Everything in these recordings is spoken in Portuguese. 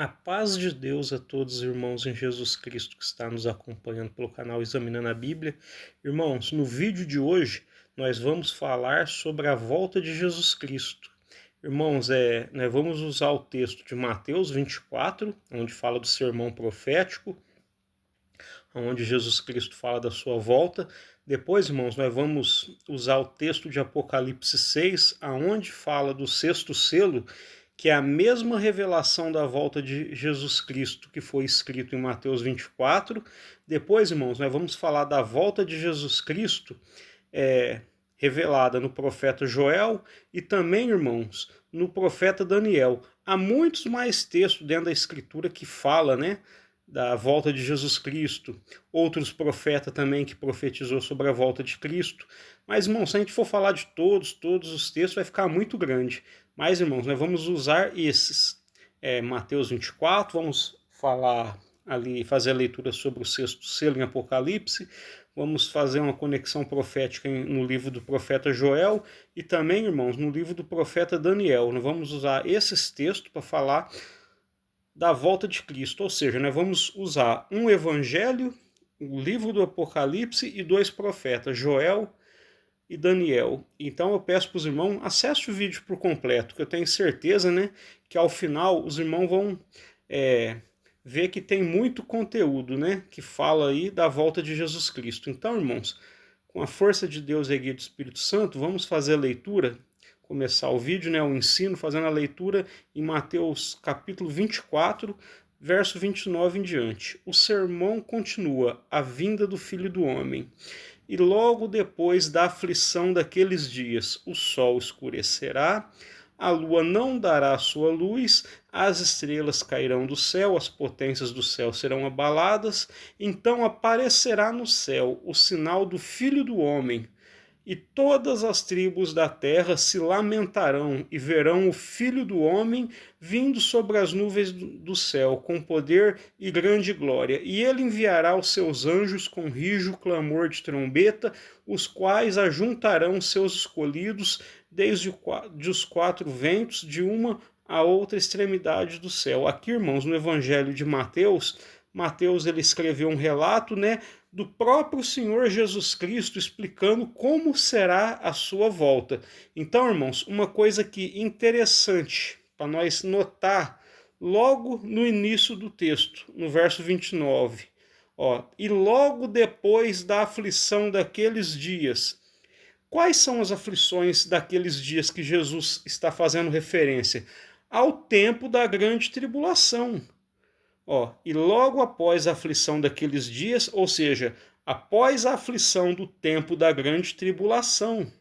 A paz de Deus a todos os irmãos em Jesus Cristo que está nos acompanhando pelo canal Examinando a Bíblia. Irmãos, no vídeo de hoje nós vamos falar sobre a volta de Jesus Cristo. Irmãos, nós vamos usar o texto de Mateus 24, onde fala do sermão profético, onde Jesus Cristo fala da sua volta. Depois, irmãos, nós vamos usar o texto de Apocalipse 6, aonde fala do sexto selo, que é a mesma revelação da volta de Jesus Cristo que foi escrito em Mateus 24. Depois, irmãos, nós vamos falar da volta de Jesus Cristo revelada no profeta Joel e também, irmãos, no profeta Daniel. Há muitos mais textos dentro da Escritura que fala, da volta de Jesus Cristo, outros profetas também que profetizou sobre a volta de Cristo. Mas, irmãos, se a gente for falar de todos os textos, vai ficar muito grande. Mas, irmãos, nós vamos usar esses. Mateus 24, vamos falar ali, fazer a leitura sobre o sexto selo em Apocalipse, vamos fazer uma conexão profética no livro do profeta Joel e também, irmãos, no livro do profeta Daniel. Nós vamos usar esses textos para falar da volta de Cristo, ou seja, nós vamos usar um evangelho, o livro do Apocalipse e dois profetas, Joel e Daniel. Então eu peço para os irmãos, acesse o vídeo por completo, que eu tenho certeza, que ao final os irmãos vão ver que tem muito conteúdo, que fala aí da volta de Jesus Cristo. Então, irmãos, com a força de Deus e a guia do Espírito Santo, vamos fazer a leitura, começar o vídeo, o ensino, fazendo a leitura em Mateus capítulo 24, verso 29 em diante. O sermão continua, a vinda do Filho do Homem. E logo depois da aflição daqueles dias, o sol escurecerá, a lua não dará sua luz, as estrelas cairão do céu, as potências do céu serão abaladas, então aparecerá no céu o sinal do Filho do Homem, e todas as tribos da terra se lamentarão e verão o Filho do Homem vindo sobre as nuvens do céu, com poder e grande glória. E ele enviará os seus anjos com rijo clamor de trombeta, os quais ajuntarão seus escolhidos desde os quatro ventos, de uma a outra extremidade do céu. Aqui, irmãos, no Evangelho de Mateus, ele escreveu um relato, do próprio Senhor Jesus Cristo explicando como será a sua volta. Então, irmãos, uma coisa que interessante para nós notar logo no início do texto, no verso 29, e logo depois da aflição daqueles dias. Quais são as aflições daqueles dias que Jesus está fazendo referência? Ao tempo da grande tribulação. E logo após a aflição daqueles dias, ou seja, após a aflição do tempo da grande tribulação,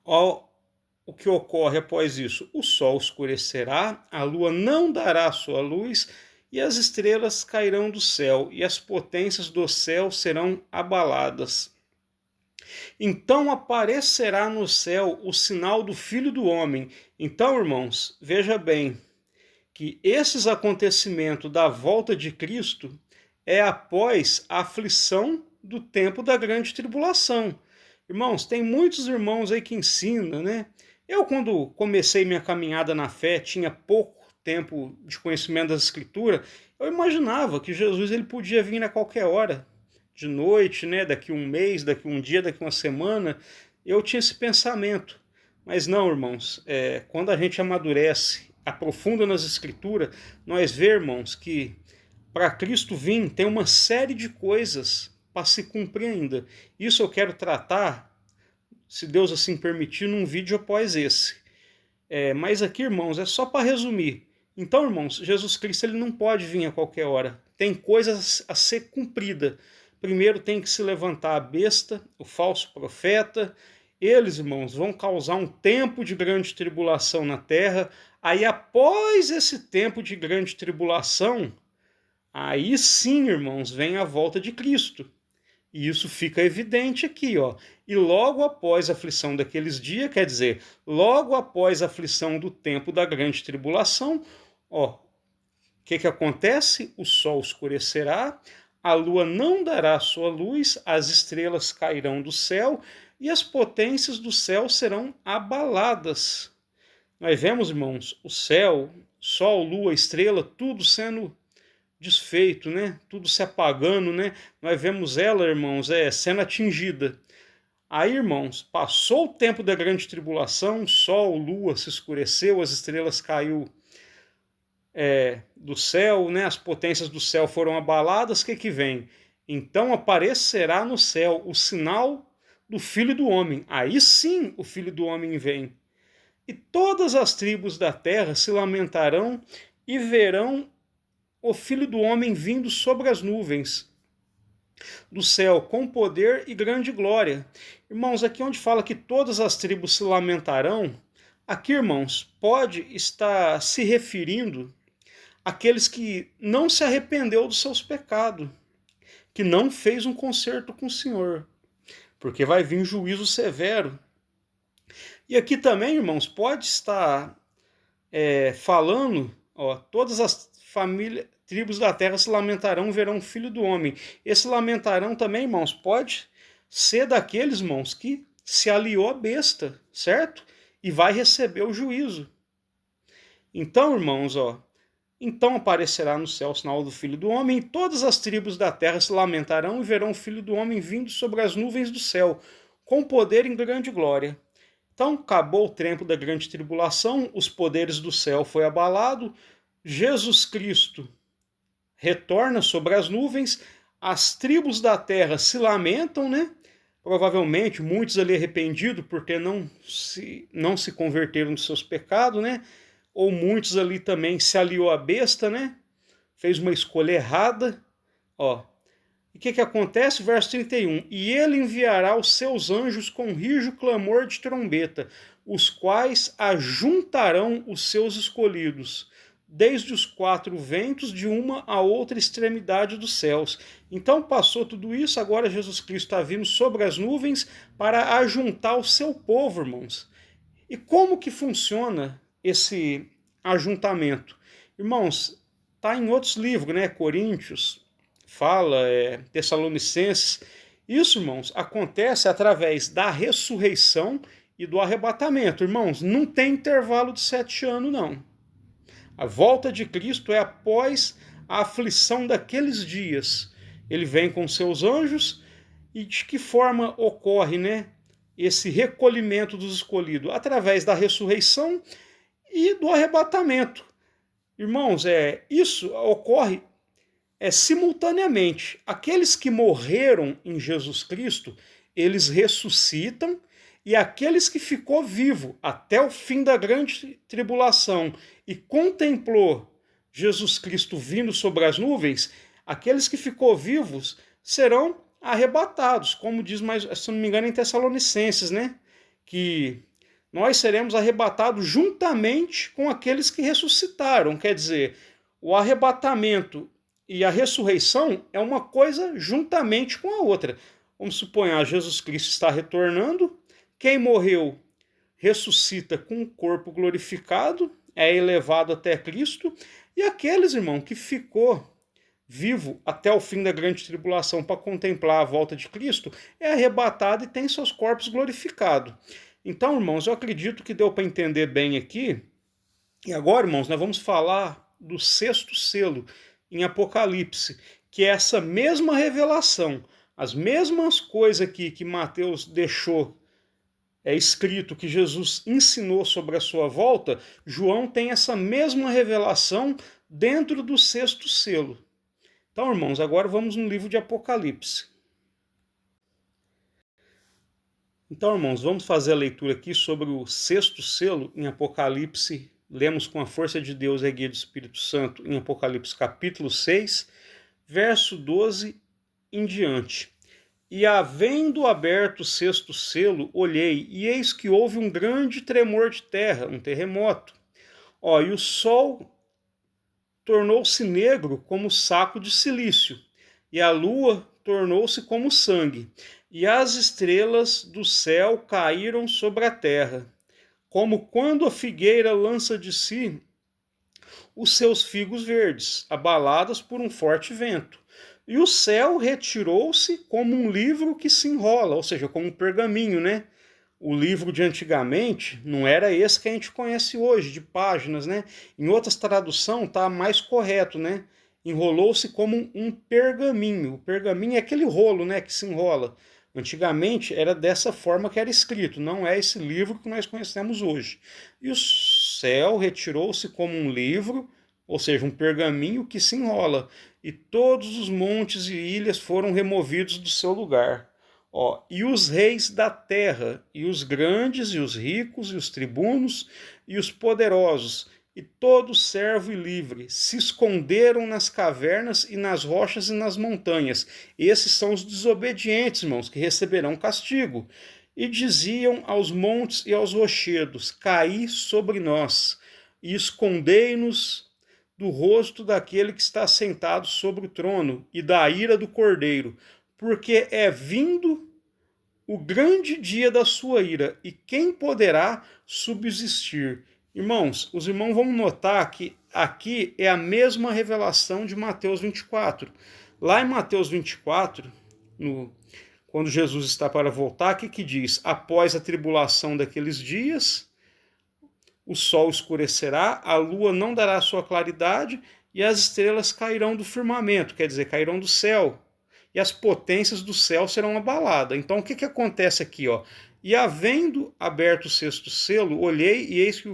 o que ocorre após isso? O sol escurecerá, a lua não dará sua luz, e as estrelas cairão do céu, e as potências do céu serão abaladas. Então aparecerá no céu o sinal do Filho do Homem. Então, irmãos, veja bem, que esses acontecimentos da volta de Cristo é após a aflição do tempo da grande tribulação. Irmãos, tem muitos irmãos aí que ensinam, Eu, quando comecei minha caminhada na fé, tinha pouco tempo de conhecimento das Escrituras, eu imaginava que Jesus ele podia vir a qualquer hora, de noite, daqui um mês, daqui um dia, daqui uma semana. Eu tinha esse pensamento. Mas não, irmãos, quando a gente amadurece, aprofunda nas Escrituras, nós vemos, irmãos, que para Cristo vir tem uma série de coisas para se cumprir ainda. Isso eu quero tratar, se Deus assim permitir, num vídeo após esse. Mas aqui, irmãos, é só para resumir. Então, irmãos, Jesus Cristo ele não pode vir a qualquer hora. Tem coisas a ser cumprida. Primeiro tem que se levantar a besta, o falso profeta. Eles, irmãos, vão causar um tempo de grande tribulação na terra. Aí, após esse tempo de grande tribulação, aí sim, irmãos, vem a volta de Cristo. E isso fica evidente aqui, E logo após a aflição daqueles dias, quer dizer, logo após a aflição do tempo da grande tribulação, o que acontece? O sol escurecerá, a lua não dará sua luz, as estrelas cairão do céu e as potências do céu serão abaladas. Nós vemos, irmãos, o céu Sol, lua, estrela, tudo sendo desfeito, né? Tudo se apagando, né? Nós vemos ela, irmãos, sendo atingida. Aí, irmãos, passou o tempo da grande tribulação, sol, lua se escureceu, as estrelas caiu do céu, né? As potências do céu foram abaladas. O que vem? Então aparecerá no céu o sinal do Filho do Homem. Aí sim o Filho do Homem vem. E todas as tribos da terra se lamentarão e verão o Filho do Homem vindo sobre as nuvens do céu, com poder e grande glória. Irmãos, aqui onde fala que todas as tribos se lamentarão, aqui, irmãos, pode estar se referindo àqueles que não se arrependeu dos seus pecados, que não fez um concerto com o Senhor, porque vai vir juízo severo. E aqui também, irmãos, pode estar falando, todas as tribos da terra se lamentarão, verão o Filho do Homem. Esse lamentarão também, irmãos, pode ser daqueles, irmãos, que se aliou à besta, certo? E vai receber o juízo. Então, irmãos, então aparecerá no céu o sinal do Filho do Homem, e todas as tribos da terra se lamentarão e verão o Filho do Homem vindo sobre as nuvens do céu, com poder e grande glória. Então, acabou o tempo da grande tribulação, os poderes do céu foi abalado, Jesus Cristo retorna sobre as nuvens, as tribos da terra se lamentam, né? Provavelmente muitos ali arrependidos porque não se converteram dos seus pecados, né? Ou muitos ali também se aliou à besta, né? Fez uma escolha errada. E o que acontece? Verso 31. E ele enviará os seus anjos com rijo clamor de trombeta, os quais ajuntarão os seus escolhidos, desde os quatro ventos, de uma a outra extremidade dos céus. Então passou tudo isso, agora Jesus Cristo está vindo sobre as nuvens para ajuntar o seu povo, irmãos. E como que funciona esse ajuntamento? Irmãos, está em outros livros, né? Coríntios fala, Tessalonicenses. Isso, irmãos, acontece através da ressurreição e do arrebatamento. Irmãos, não tem intervalo de 7 anos, não. A volta de Cristo é após a aflição daqueles dias. Ele vem com seus anjos. E de que forma ocorre, né, esse recolhimento dos escolhidos? Através da ressurreição e do arrebatamento. Irmãos, isso ocorre simultaneamente. Aqueles que morreram em Jesus Cristo, eles ressuscitam, e aqueles que ficou vivo até o fim da grande tribulação e contemplou Jesus Cristo vindo sobre as nuvens, aqueles que ficou vivos serão arrebatados, como diz, se não me engano, em Tessalonicenses, né? Que nós seremos arrebatados juntamente com aqueles que ressuscitaram. Quer dizer, o arrebatamento e a ressurreição é uma coisa juntamente com a outra. Vamos supor, Jesus Cristo está retornando, quem morreu ressuscita com o corpo glorificado, é elevado até Cristo, e aqueles, irmão, que ficou vivo até o fim da grande tribulação para contemplar a volta de Cristo, é arrebatado e tem seus corpos glorificados. Então, irmãos, eu acredito que deu para entender bem aqui. E agora, irmãos, nós vamos falar do sexto selo em Apocalipse, que é essa mesma revelação, as mesmas coisas aqui que Mateus deixou escrito, que Jesus ensinou sobre a sua volta, João tem essa mesma revelação dentro do sexto selo. Então, irmãos, agora vamos no livro de Apocalipse. Então, irmãos, vamos fazer a leitura aqui sobre o sexto selo em Apocalipse. Lemos com a força de Deus e a guia do Espírito Santo em Apocalipse capítulo 6, verso 12 em diante. E havendo aberto o sexto selo, olhei, e eis que houve um grande tremor de terra, um terremoto. E o sol tornou-se negro como saco de cilício, e a lua tornou-se como sangue, e as estrelas do céu caíram sobre a terra, como quando a figueira lança de si os seus figos verdes, abaladas por um forte vento. E o céu retirou-se como um livro que se enrola, ou seja, como um pergaminho, né? o livro de antigamente não era esse que a gente conhece hoje, de páginas, né? Em outras traduções tá mais correto, né? Enrolou-se como um pergaminho. O pergaminho é aquele rolo, né, que se enrola. Antigamente era dessa forma que era escrito, não é esse livro que nós conhecemos hoje. E o céu retirou-se como um livro, ou seja, um pergaminho que se enrola, e todos os montes e ilhas foram removidos do seu lugar. Ó, e os reis da terra, e os grandes, e os ricos, e os tribunos, e os poderosos, e todo servo e livre se esconderam nas cavernas e nas rochas e nas montanhas. Esses são os desobedientes, irmãos, que receberão castigo. E diziam aos montes e aos rochedos: caí sobre nós, e escondei-nos do rosto daquele que está sentado sobre o trono e da ira do Cordeiro, porque é vindo o grande dia da sua ira, e quem poderá subsistir? Irmãos, os irmãos vão notar que aqui é a mesma revelação de Mateus 24. Lá em Mateus 24, quando Jesus está para voltar, o que diz? Após a tribulação daqueles dias, o sol escurecerá, a lua não dará sua claridade, e as estrelas cairão do firmamento, quer dizer, cairão do céu, e as potências do céu serão abaladas. Então, o que acontece aqui? Ó? E havendo aberto o sexto selo, olhei e eis que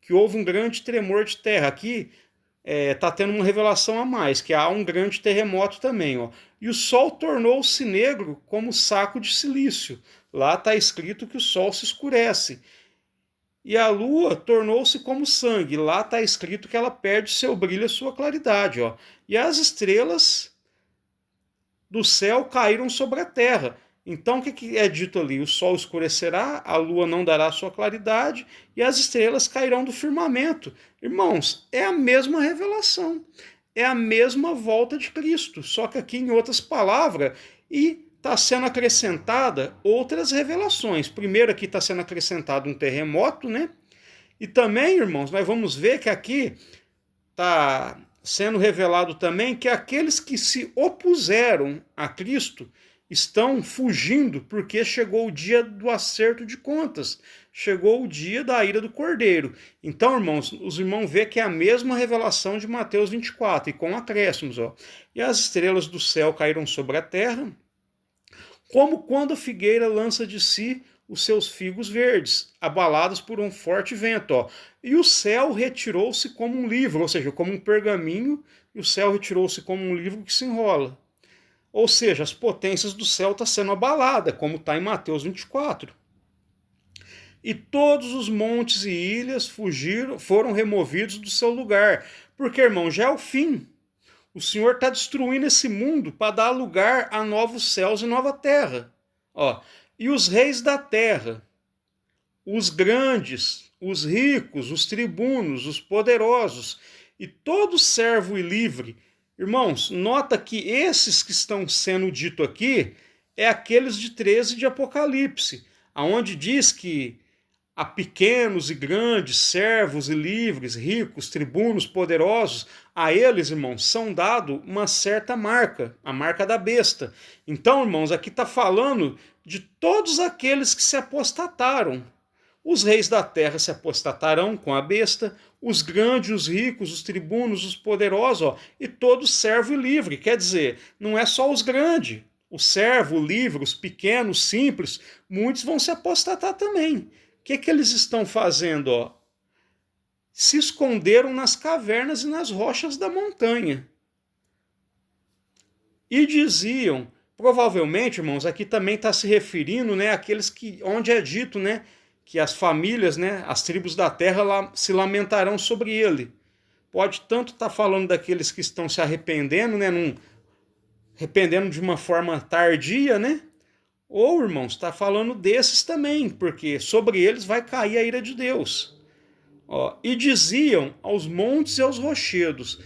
que houve um grande tremor de terra. Aqui está tendo uma revelação a mais, que há um grande terremoto também. Ó. E o sol tornou-se negro como saco de silício. Lá está escrito que o sol se escurece. E a lua tornou-se como sangue. Lá está escrito que ela perde seu brilho e sua claridade. Ó. E as estrelas do céu caíram sobre a terra. Então, o que é dito ali? O sol escurecerá, a lua não dará sua claridade e as estrelas cairão do firmamento. Irmãos, é a mesma revelação, é a mesma volta de Cristo, só que aqui em outras palavras, e está sendo acrescentada outras revelações. Primeiro aqui está sendo acrescentado um terremoto, né? E também, irmãos, nós vamos ver que aqui está sendo revelado também que aqueles que se opuseram a Cristo estão fugindo porque chegou o dia do acerto de contas, chegou o dia da ira do Cordeiro. Então, irmãos, os irmãos vê que é a mesma revelação de Mateus 24, e com acréscimos. Ó. E as estrelas do céu caíram sobre a terra, como quando a figueira lança de si os seus figos verdes, abalados por um forte vento. Ó. E o céu retirou-se como um livro, ou seja, como um pergaminho, e o céu retirou-se como um livro que se enrola. Ou seja, as potências do céu estão sendo abaladas, como está em Mateus 24. E todos os montes e ilhas foram removidos do seu lugar. Porque, irmão, já é o fim. O Senhor está destruindo esse mundo para dar lugar a novos céus e nova terra. Ó, e os reis da terra, os grandes, os ricos, os tribunos, os poderosos, e todo servo e livre. Irmãos, nota que esses que estão sendo dito aqui é aqueles de 13 de Apocalipse, aonde diz que há pequenos e grandes, servos e livres, ricos, tribunos, poderosos, a eles, irmãos, são dado uma certa marca, a marca da besta. Então, irmãos, aqui está falando de todos aqueles que se apostataram. Os reis da terra se apostatarão com a besta, os grandes, os ricos, os tribunos, os poderosos, ó, e todo servo e livre. Quer dizer, não é só os grandes, o servo, o livre, os pequenos, simples, muitos vão se apostatar também. O que eles estão fazendo? Ó? Se esconderam nas cavernas e nas rochas da montanha. E diziam, provavelmente, irmãos, aqui também está se referindo, né, àqueles que, onde é dito, né, que as famílias, né, as tribos da terra se lamentarão sobre ele. Pode tanto estar falando daqueles que estão se arrependendo, né, arrependendo de uma forma tardia, né? Ou, irmãos, está falando desses também, porque sobre eles vai cair a ira de Deus. Ó, e diziam aos montes e aos rochedos: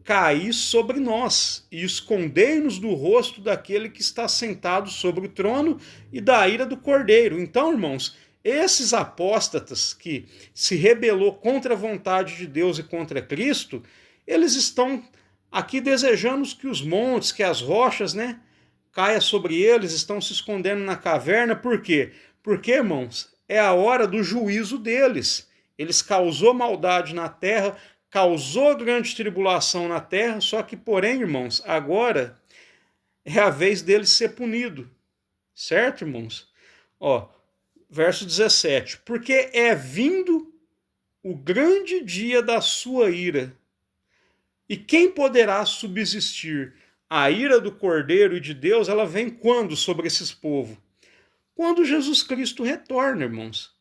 caí sobre nós, e escondei-nos do rosto daquele que está sentado sobre o trono e da ira do Cordeiro. Então, irmãos, esses apóstatas que se rebelou contra a vontade de Deus e contra Cristo, eles estão aqui desejando que os montes, que as rochas, né, caia sobre eles, estão se escondendo na caverna. Por quê? Porque, irmãos, é a hora do juízo deles. Eles causou maldade na terra, causou grande tribulação na terra, só que, porém, irmãos, agora é a vez deles ser punido. Certo, irmãos? Ó, verso 17. Porque é vindo o grande dia da sua ira. E quem poderá subsistir? A ira do Cordeiro e de Deus, ela vem quando sobre esses povos? Quando Jesus Cristo retorna, irmãos.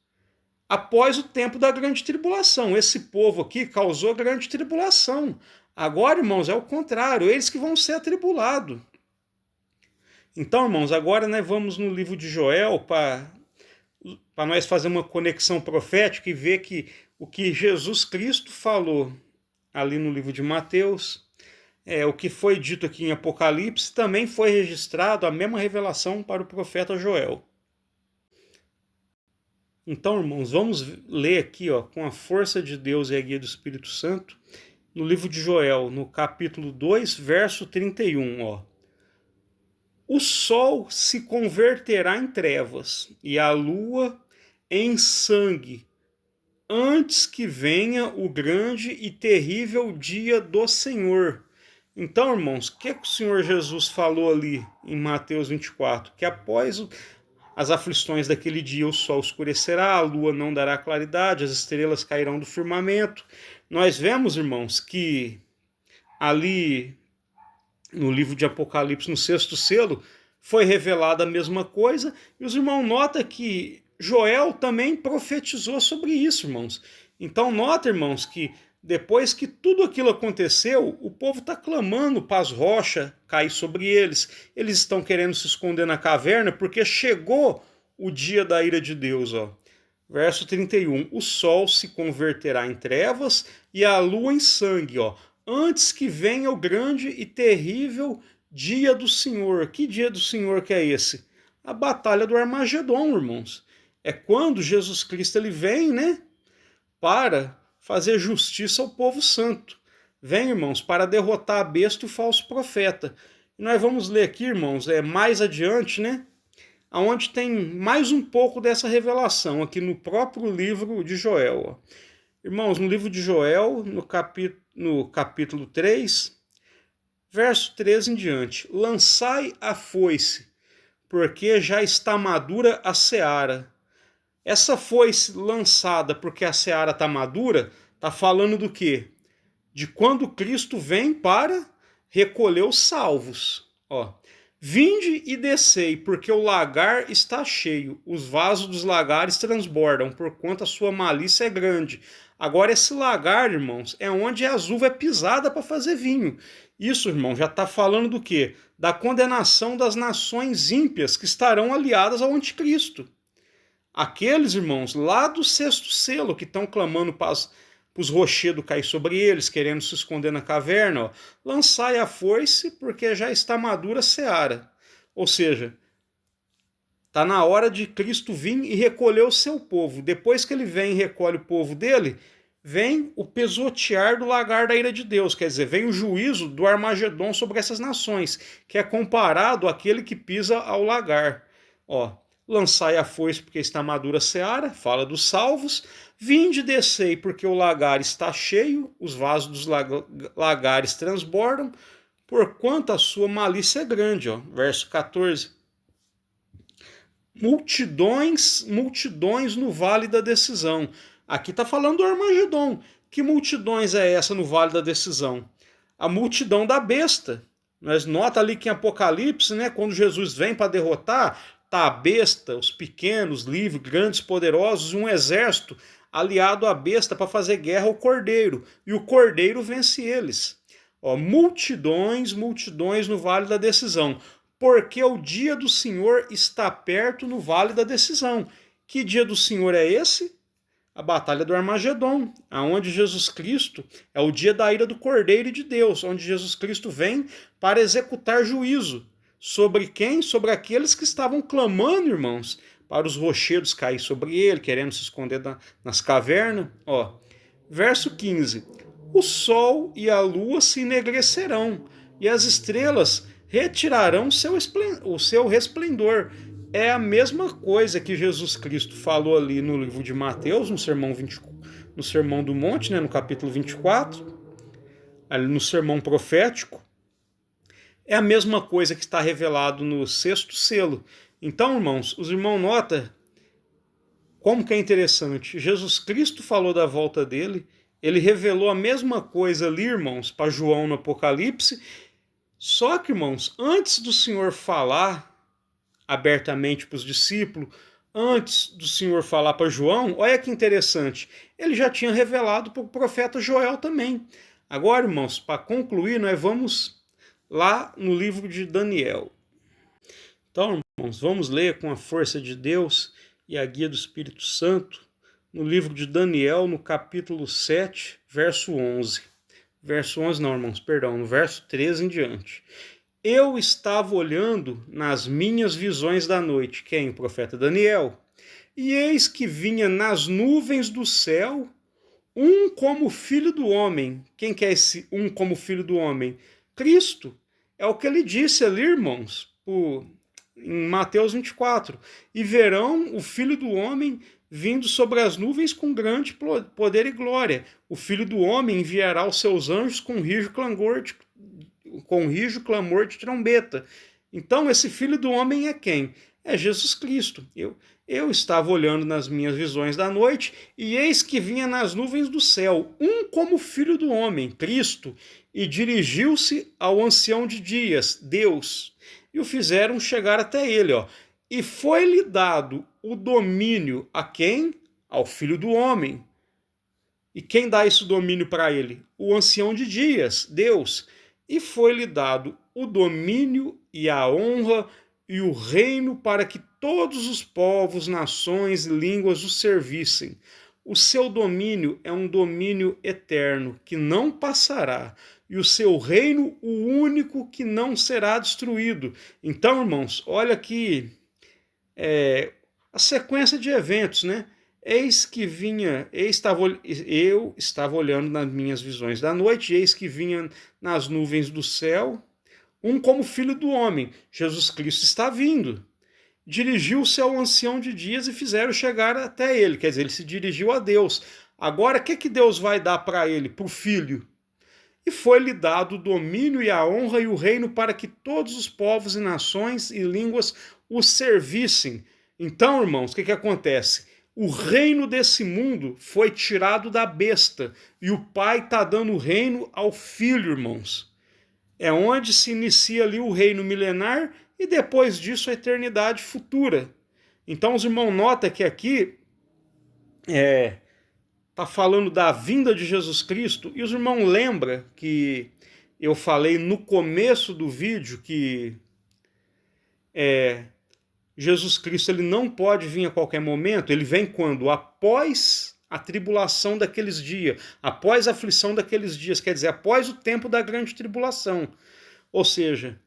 Após o tempo da grande tribulação. Esse povo aqui causou grande tribulação. Agora, irmãos, é o contrário. Eles que vão ser atribulados. Então, irmãos, agora nós vamos no livro de Joel para nós fazer uma conexão profética e ver que o que Jesus Cristo falou ali no livro de Mateus, o que foi dito aqui em Apocalipse, também foi registrado a mesma revelação para o profeta Joel. Então, irmãos, vamos ler aqui, com a força de Deus e a guia do Espírito Santo, no livro de Joel, no capítulo 2, verso 31, O sol se converterá em trevas e a lua em sangue, antes que venha o grande e terrível dia do Senhor. Então, irmãos, o que o Senhor Jesus falou ali em Mateus 24? Que após as aflições daquele dia o sol escurecerá, a lua não dará claridade, as estrelas cairão do firmamento. Nós vemos, irmãos, que ali no livro de Apocalipse, no 6º selo, foi revelada a mesma coisa, e os irmãos notam que Joel também profetizou sobre isso, irmãos. Então nota, irmãos, que depois que tudo aquilo aconteceu, o povo está clamando para as rochas cair sobre eles. Eles estão querendo se esconder na caverna porque chegou o dia da ira de Deus. Verso 31. O sol se converterá em trevas e a lua em sangue, antes que venha o grande e terrível dia do Senhor. Que dia do Senhor que é esse? A batalha do Armagedon, irmãos. É quando Jesus Cristo ele vem, para fazer justiça ao povo santo. Vem, irmãos, para derrotar a besta e o falso profeta. E nós vamos ler aqui, irmãos, mais adiante, onde tem mais um pouco dessa revelação, aqui no próprio livro de Joel. Irmãos, no livro de Joel, no capítulo 3, verso 13 em diante. Lançai a foice, porque já está madura a seara. Essa foice lançada porque a seara está madura, está falando do quê? De quando Cristo vem para recolher os salvos. Vinde e descei, porque o lagar está cheio, os vasos dos lagares transbordam, porquanto a sua malícia é grande. Agora esse lagar, irmãos, é onde a uva é pisada para fazer vinho. Isso, irmão, já está falando do quê? Da condenação das nações ímpias que estarão aliadas ao anticristo. Aqueles, irmãos, lá do 6º selo, que estão clamando para os rochedos cair sobre eles, querendo se esconder na caverna, lançai a foice, porque já está madura a seara. Ou seja, está na hora de Cristo vir e recolher o seu povo. Depois que ele vem e recolhe o povo dele, vem o pesotear do lagar da ira de Deus, quer dizer, vem o juízo do Armagedon sobre essas nações, que é comparado àquele que pisa ao lagar. Lançai a foice porque está madura a seara, fala dos salvos. Vinde e descei porque o lagar está cheio, os vasos dos lagares transbordam, porquanto a sua malícia é grande. Verso 14. Multidões no vale da decisão. Aqui está falando do Armagedon. Que multidões é essa no vale da decisão? A multidão da besta. Nós nota ali que em Apocalipse, quando Jesus vem para derrotar, tá a besta, os pequenos, livres, grandes, poderosos, e um exército aliado à besta para fazer guerra ao cordeiro. E o cordeiro vence eles. Multidões no vale da decisão. Porque o dia do Senhor está perto no vale da decisão. Que dia do Senhor é esse? A batalha do Armagedon, aonde Jesus Cristo é o dia da ira do Cordeiro e de Deus, onde Jesus Cristo vem para executar juízo. Sobre quem? Sobre aqueles que estavam clamando, irmãos, para os rochedos cair sobre ele, querendo se esconder nas cavernas. Verso 15. O sol e a lua se enegrecerão, e as estrelas retirarão o seu resplendor, é a mesma coisa que Jesus Cristo falou ali no livro de Mateus, no Sermão do Monte, né, no capítulo 24, ali no sermão profético. É a mesma coisa que está revelado no sexto selo. Então, irmãos, os irmãos notam como que é interessante. Jesus Cristo falou da volta dele, ele revelou a mesma coisa ali, irmãos, para João no Apocalipse. Só que, irmãos, antes do Senhor falar abertamente para os discípulos, antes do Senhor falar para João, olha que interessante, ele já tinha revelado para o profeta Joel também. Agora, irmãos, para concluir, nós vamos lá no livro de Daniel. Então, irmãos, vamos ler com a força de Deus e a guia do Espírito Santo no livro de Daniel, no capítulo 7, verso 11. Verso 11 não, irmãos, perdão, no verso 13 em diante. Eu estava olhando nas minhas visões da noite, quem? O profeta Daniel. E eis que vinha nas nuvens do céu um como filho do homem. Quem que é esse um como filho do homem? Cristo. É o que ele disse ali, irmãos, em Mateus 24. E verão o filho do homem vindo sobre as nuvens com grande poder e glória. O filho do homem enviará os seus anjos com rijo clamor de trombeta. Então, esse filho do homem é quem? É Jesus Cristo. Eu estava olhando nas minhas visões da noite, e eis que vinha nas nuvens do céu, um como filho do homem, Cristo, e dirigiu-se ao ancião de dias, Deus, e o fizeram chegar até ele, ó. E foi-lhe dado o domínio a quem? Ao filho do homem. E quem dá esse domínio para ele? O ancião de dias, Deus. E foi-lhe dado o domínio e a honra e o reino para que todos os povos, nações e línguas o servissem. O seu domínio é um domínio eterno, que não passará, e o seu reino, o único que não será destruído. Então, irmãos, olha aqui a sequência de eventos, né? Eis que vinha, eu estava olhando nas minhas visões da noite, eis que vinha nas nuvens do céu, um como filho do homem. Jesus Cristo está vindo. Dirigiu-se ao ancião de dias e fizeram chegar até ele. Quer dizer, ele se dirigiu a Deus. Agora, o que Deus vai dar para ele, para o filho? E foi-lhe dado o domínio e a honra e o reino para que todos os povos e nações e línguas o servissem. Então, irmãos, o que acontece? O reino desse mundo foi tirado da besta e o pai está dando o reino ao filho, irmãos. É onde se inicia ali o reino milenar e depois disso a eternidade futura. Então os irmãos notam que aqui está falando da vinda de Jesus Cristo, e os irmãos lembram que eu falei no começo do vídeo que Jesus Cristo ele não pode vir a qualquer momento, ele vem quando? Após a tribulação daqueles dias, após a aflição daqueles dias, quer dizer, após o tempo da grande tribulação. Ou seja,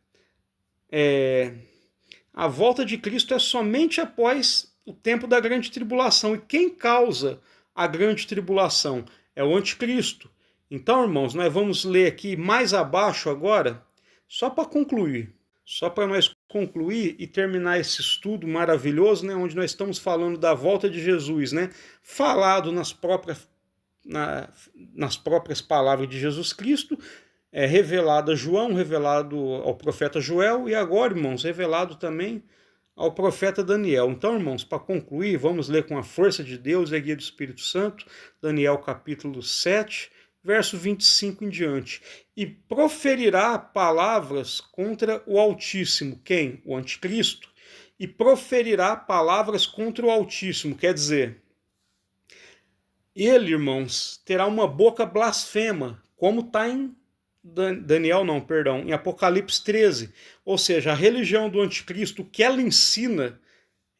a volta de Cristo é somente após o tempo da grande tribulação. E quem causa a grande tribulação? É o anticristo. Então, irmãos, nós vamos ler aqui mais abaixo agora, só para concluir. Só para nós concluir e terminar esse estudo maravilhoso, né, onde nós estamos falando da volta de Jesus, né, falado nas próprias palavras de Jesus Cristo, revelado a João, revelado ao profeta Joel, e agora, irmãos, revelado também ao profeta Daniel. Então, irmãos, para concluir, vamos ler com a força de Deus e a guia do Espírito Santo, Daniel capítulo 7, verso 25 em diante. E proferirá palavras contra o Altíssimo. Quem? O Anticristo. E proferirá palavras contra o Altíssimo. Quer dizer, ele, irmãos, terá uma boca blasfema, como está em em Apocalipse 13. Ou seja, a religião do Anticristo, o que ela ensina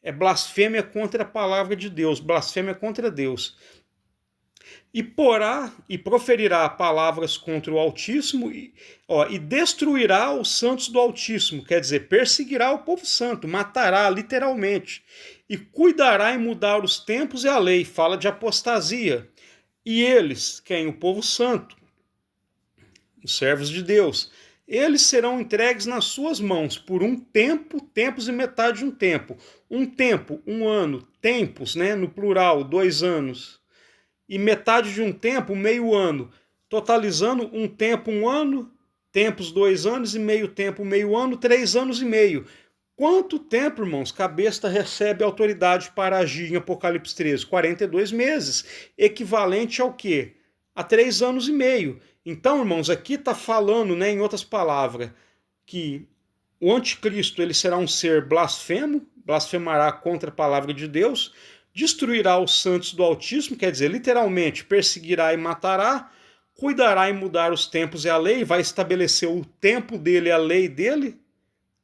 é blasfêmia contra a palavra de Deus, blasfêmia contra Deus. E proferirá palavras contra o Altíssimo e destruirá os santos do Altíssimo, quer dizer, perseguirá o povo santo, matará literalmente, e cuidará em mudar os tempos e a lei, fala de apostasia. E eles, quem? O povo santo, os servos de Deus, eles serão entregues nas suas mãos por um tempo, tempos e metade de um tempo. Um tempo, um ano, tempos, né, no plural, 2 anos. E metade de um tempo, meio ano. Totalizando um tempo, um ano, tempos, 2 anos, e meio tempo, meio ano, 3 anos e meio. Quanto tempo, irmãos, que a besta recebe autoridade para agir em Apocalipse 13? 42 meses. Equivalente ao quê? A 3 anos e meio. Então, irmãos, aqui está falando, né, em outras palavras, que o anticristo ele será um ser blasfemo, blasfemará contra a palavra de Deus, destruirá os santos do Altíssimo, quer dizer, literalmente perseguirá e matará, cuidará em mudar os tempos e a lei, vai estabelecer o tempo dele e a lei dele,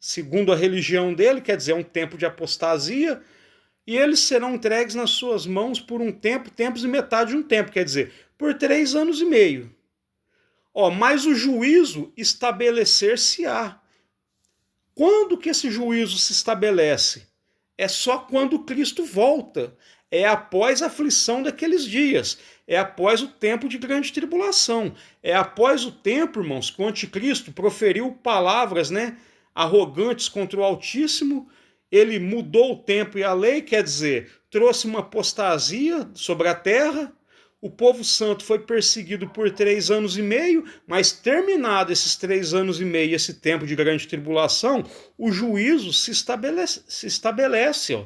segundo a religião dele, quer dizer, um tempo de apostasia, e eles serão entregues nas suas mãos por um tempo, tempos e metade de um tempo, quer dizer, por 3 anos e meio. Mas o juízo estabelecer-se-á. Quando que esse juízo se estabelece? É só quando Cristo volta. É após a aflição daqueles dias. É após o tempo de grande tribulação. É após o tempo, irmãos, que o anticristo proferiu palavras, né, arrogantes contra o Altíssimo. Ele mudou o tempo e a lei, quer dizer, trouxe uma apostasia sobre a terra. O povo santo foi perseguido por 3 anos e meio, mas terminado esses 3 anos e meio, esse tempo de grande tribulação, o juízo se estabelece.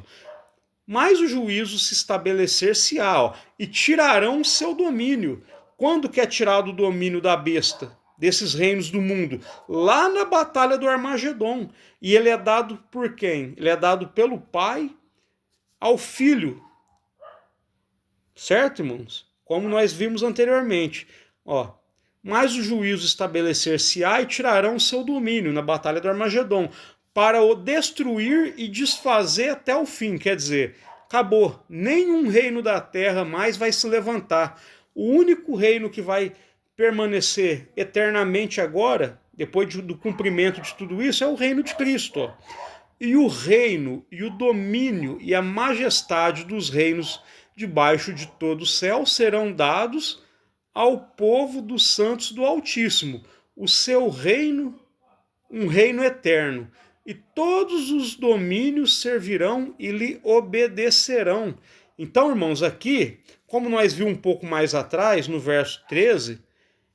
Mas o juízo se estabelecer-se-á, e tirarão seu domínio. Quando que é tirado o domínio da besta, desses reinos do mundo? Lá na batalha do Armagedon. E ele é dado por quem? Ele é dado pelo Pai ao Filho. Certo, irmãos? Como nós vimos anteriormente. Mas o juízo estabelecer-se-á e tirarão seu domínio na batalha do Armagedon, para o destruir e desfazer até o fim. Quer dizer, acabou. Nenhum reino da terra mais vai se levantar. O único reino que vai permanecer eternamente agora, depois do cumprimento de tudo isso, é o reino de Cristo. E o reino, e o domínio, e a majestade dos reinos debaixo de todo o céu serão dados ao povo dos santos do Altíssimo, o seu reino, um reino eterno. E todos os domínios servirão e lhe obedecerão. Então, irmãos, aqui, como nós vimos um pouco mais atrás, no verso 13,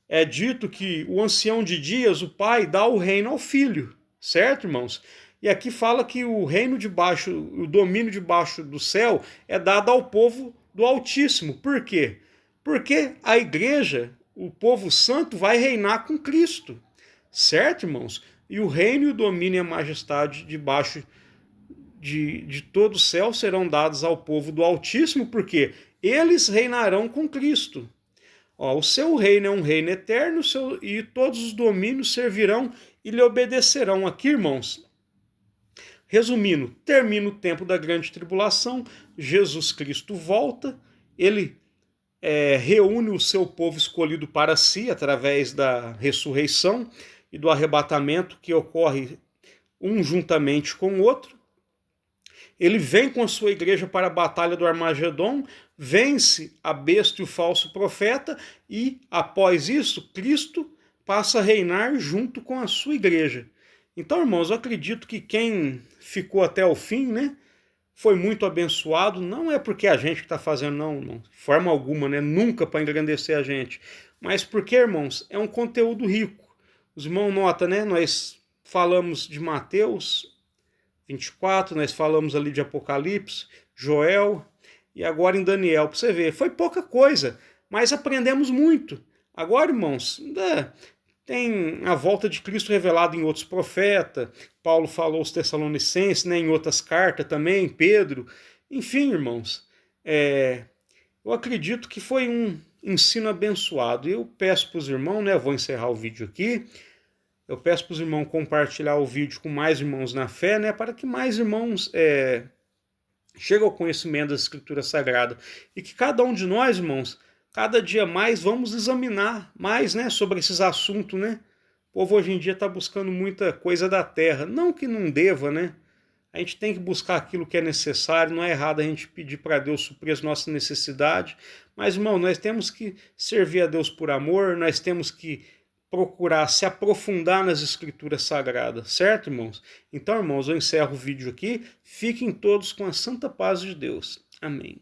é dito que o ancião de dias, o pai, dá o reino ao filho. Certo, irmãos? E aqui fala que o reino debaixo, o domínio debaixo do céu é dado ao povo do Altíssimo. Por quê? Porque a igreja, o povo santo, vai reinar com Cristo. Certo, irmãos? E o reino e o domínio e a majestade debaixo de todo o céu serão dados ao povo do Altíssimo, porque eles reinarão com Cristo. O seu reino é um reino eterno, e todos os domínios servirão e lhe obedecerão. Aqui, irmãos, resumindo, termina o tempo da grande tribulação, Jesus Cristo volta, ele reúne o seu povo escolhido para si através da ressurreição e do arrebatamento que ocorre um juntamente com o outro. Ele vem com a sua igreja para a batalha do Armagedon, vence a besta e o falso profeta e, após isso, Cristo passa a reinar junto com a sua igreja. Então, irmãos, eu acredito que quem ficou até o fim, né, foi muito abençoado. Não é porque a gente está fazendo, não, de forma alguma, né, nunca para engrandecer a gente, mas porque, irmãos, é um conteúdo rico. Os irmãos notam, né, nós falamos de Mateus 24, nós falamos ali de Apocalipse, Joel, e agora em Daniel, para você ver. Foi pouca coisa, mas aprendemos muito. Agora, irmãos, tem a volta de Cristo revelada em outros profetas. Paulo falou aos Tessalonicenses, né, em outras cartas também, Pedro. Enfim, irmãos, eu acredito que foi um ensino abençoado. Eu peço para os irmãos, né, vou encerrar o vídeo aqui, eu peço para os irmãos compartilhar o vídeo com mais irmãos na fé, né, para que mais irmãos cheguem ao conhecimento da Escritura Sagrada. E que cada um de nós, irmãos, cada dia mais vamos examinar mais, né, sobre esses assuntos, né? O povo hoje em dia está buscando muita coisa da terra. Não que não deva, né? A gente tem que buscar aquilo que é necessário. Não é errado a gente pedir para Deus suprir as nossas necessidades. Mas, irmão, nós temos que servir a Deus por amor. Nós temos que procurar se aprofundar nas escrituras sagradas, certo, irmãos? Então, irmãos, eu encerro o vídeo aqui. Fiquem todos com a santa paz de Deus. Amém.